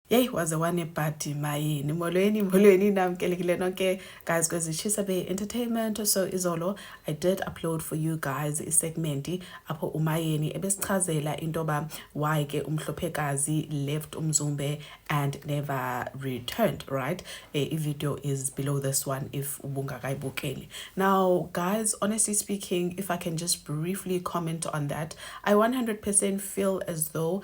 Yay, was a one party mayini molweni namkelekile nonke guys kwezitshisa be-entertainment. So izolo I did upload for you guys isegmenti apho umayeni ebesichazela intoba why ke umhlophekazi left uMzumbe and never returned, right? Video is below this one if ubungakaibukeli. Now guys, honestly speaking, if I can just briefly comment on that, I 100% feel as though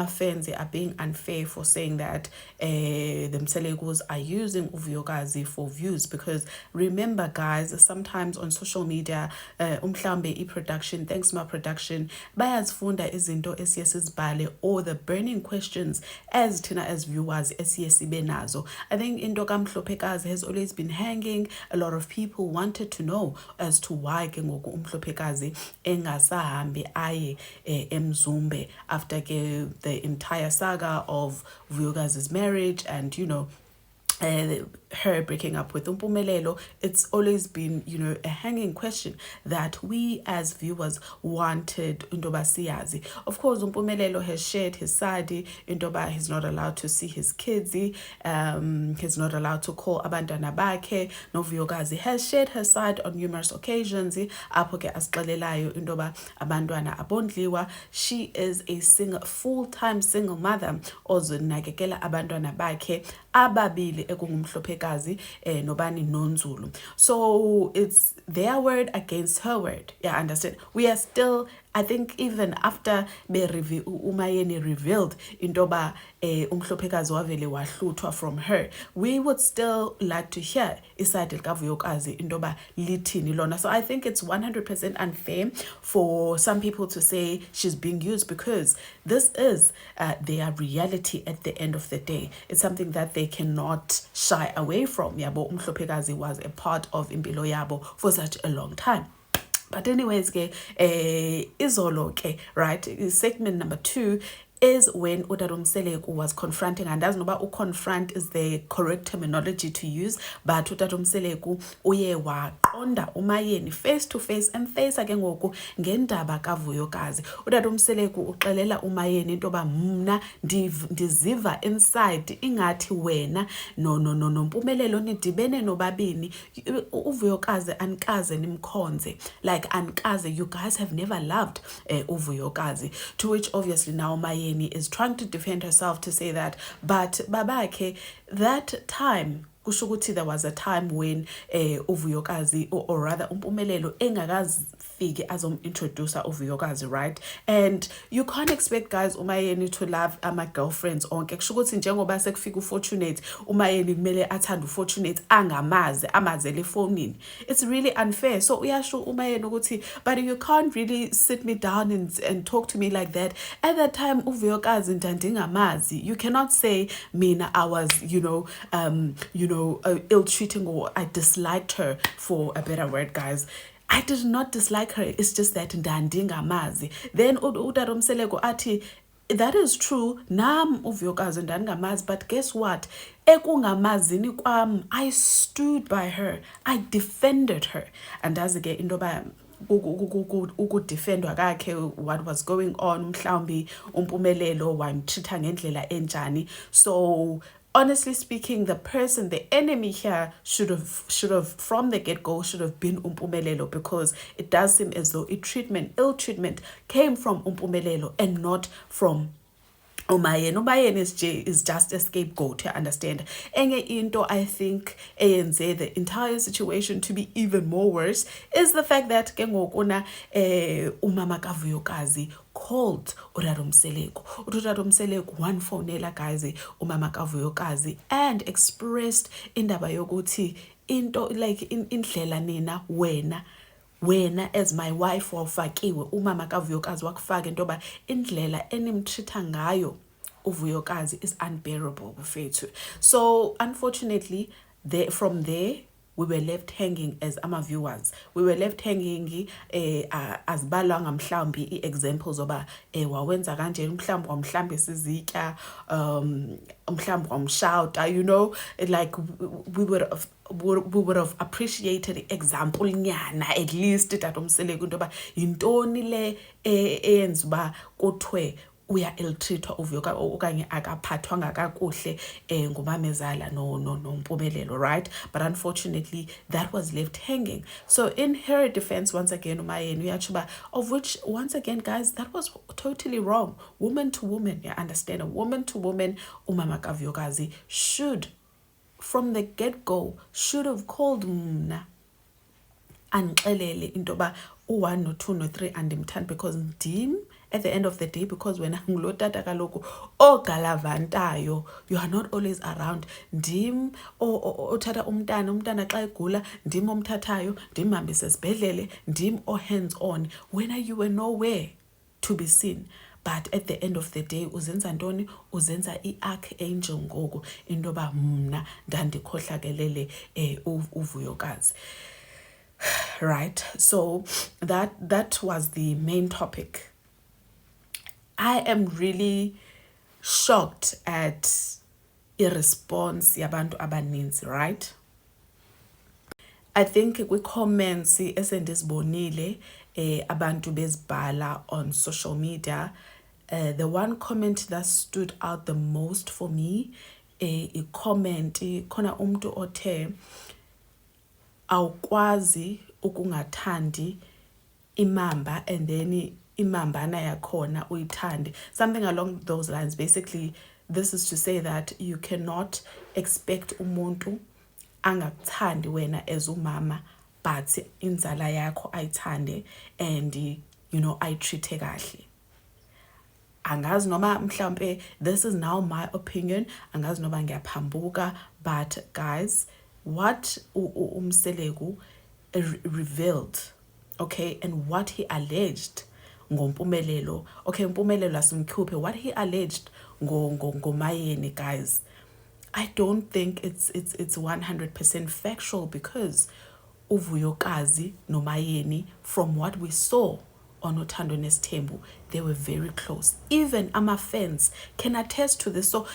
fans are being unfair for saying that the Mselekos are using Uvuyokazi for views, because remember guys, sometimes on social media umhlambe i-production, thanks my production, bayazifunda izinto esiye sizibhale or the burning questions as thina as viewers esiye sibe nazo. I think into kaMhlophekazi has always been hanging. A lot of people wanted to know as to why ke ngoku uMhlophekazi engasahambi aye eMzumbe after ke the entire saga of Vuyokazi's marriage and her breaking up with Umpumelelo. It's always been, a hanging question that we as viewers wanted Ndoba siyazi. Of course, Umpumelelo has shared his side. Ndoba, he's not allowed to see his kids. He's not allowed to call abantwana bakhe. Vuyokazi has shared her side on numerous occasions. Apho ke asixelelayo Ndoba abantwana abondliwa. She is a full-time single mother ozinakekela abantwana bakhe ababili ekungumhlophekazi nobani nonzulu. So it's their word against her word. Yeah, understand? We are still, I think even after umayeni revealed intoba umhlophekazi wavele wahluthwa from her, we would still like to hear iside likaVuyokazi intoba lithini lona. So I think it's 100% unfair for some people to say she's being used, because this is their reality at the end of the day. It's something that they cannot shy away from. Yabo umhlophekazi was a part of impilo yabo for such a long time. But anyways, izolo ke, right? Segment number 2 is when Utatumseleku was confronting, and doesn't know confront is the correct terminology to use, but Utatumseleku uye waqonda umayeni face to face and face again ngoku ngendaba kaVuyokazi. Utatumseleku uxelela umayeni intoba mna ndiziva inside ingathi wena Mpumelelo nidibene nobabini, uVuyokazi ankaze nimkhonze, like ankaze, you guys have never loved uVuyokazi. To which obviously now Mayeni is trying to defend herself to say that, but babake, that time kushukuthi there was a time when uVuyokazi or rather Umpumelelo engakazifiki introduce uVuyokazi, right? And you can't expect guys umayeni to love my girlfriends onke. Kushukuthi njengoba sekufika uFortunate, umayeni kumele athanda uFortunate angamazi amazele efonini. It's really unfair. So uyasho umayeni ukuthi, but you can't really sit me down and talk to me like that. At that time uVuyokazi ndandingamazi. You cannot say mina I was ill-treating or I disliked her, for a better word, guys. I did not dislike her. It's just that ndandingamazi. Then Utatumseleku ati, that is true, nam uVuyokazi ndandingamazi, but guess what? Ekungamazini kwam, I stood by her. I defended her. And as again indoba ukudefendwa kakhe, what was going on, mhlawumbi Umpumelelo wamtreata ngendlela enjani. So honestly speaking, the enemy here should have from the get-go should have been Umpumelelo, because it does seem as though ill treatment came from Umpumelelo and not from Umayeni. Umayeni is just a scapegoat, you understand? Enye into I think ANC, the entire situation to be even more worse is the fact that ke ngokuna umama kaVuyokazi called Utatumseleku. Utatumseleku one phonela guys umama kaVuyokazi and expressed indaba yokuthi into like indlela nina wena as my wife wafakiwe umama kaVuyokazi wakufaka intoba indlela enimtreata ngayo uVuyokazi is unbearable bufethu. So unfortunately from there we were left hanging as viewers. We were left hanging as balanga mhlambi i-examples oba wawenza kanje mhlambi sizitya mhlambi wamshouta, like we would have appreciated example nyana at least Utatumseleku intoba yintoni le eyenza uba kuthiwe uya ill-treatwa uvuyoka okanye akaphathwanga kakuhle ngumamezala nompumelelo, right? But unfortunately that was left hanging. So in her defense, once again, umayeni uyachuba, of which once again guys, that was totally wrong. Woman to woman, you understand? A woman to woman, umama kavuyokazi should from the get-go should have called mna andixelele into yoba u-1 no-2 no-3 andimthandi, because ndim at the end of the day, because wena ngulo tata kaloku ogalavantayo, you are not always around. Ndim othatha umntana xa egula, ndim omthathayo, ndim hambise esibhedlele, ndim hands on when you were nowhere to be seen. But at the end of the day uzenza ntoni? Uzenza i-archangel ngoku into yoba mna ndandikhohlakelele uvuyokazi. Right, so that was the main topic. I am really shocked at i-response yabantu abaninzi, right? I think kwi-comments esendizibonile abantu bezibhala on social media, the one comment that stood out the most for me, i-comment khona umntu othe awukwazi ukungathandi imamba and then imambana yakhona uyithande, something along those lines. Basically this is to say that you cannot expect umuntu angakuthandi wena as umama but inzala yakho ayithande and you know ayitreat kahle. Angazi noma mhlambe, this is now my opinion, angazi noma ngiyaphambuka, but guys, what umselegu revealed, okay, and what he alleged ngompumelelo, okay, mpumelelo asimkhuphe, what he alleged ngomayeni, guys, I don't think it's 100% factual, because uvuyokazi nomayeni, from what we saw on Uthando Nesthembu, they were very close. Even ama-fans can attest to this. So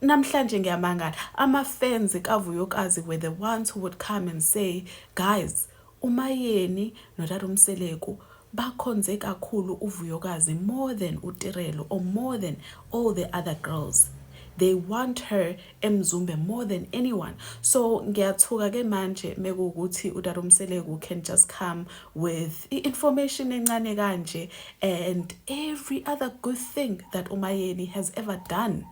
namhlanje ngiyamangala, ama-fans kavuyokazi were the ones who would come and say, guys, umayeni notata uMseleku bakhonze kakhulu uvuyokazi more than uTirelo, or more than all the other girls. They want her emzumbe more than anyone. So ngiyathuka ke manje mekuwukuthi uTata uMseleku can just come with information encane kanje and every other good thing that umayeni has ever done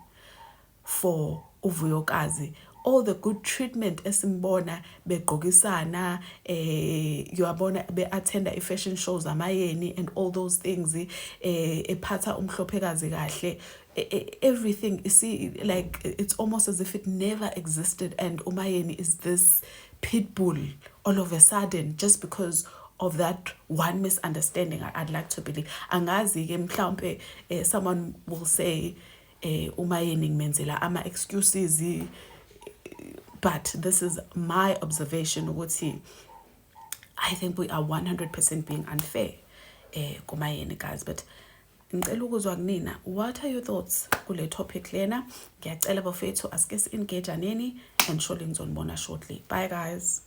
for uvuyokazi, all the good treatment esimbona begqokisana, uyabona be-attenda i-fashion shows amayeni and all those things, ephatha umhlophekazi kahle, everything, you see, like it's almost as if it never existed, and umayeni is this pit bull all of a sudden just because of that one misunderstanding. I'd like to believe. Angazi ke mhlawumbe someone will say umayeni ngimenzela ama excuses, but this is my observation ukuthi I think we are 100% being unfair kumayeni, guys. But ngicela ukuzwa kunina, what are your thoughts kule topic lena? Ngiyacela bafethu asike si-engage aneni, and surely ngizonibona shortly. Bye guys.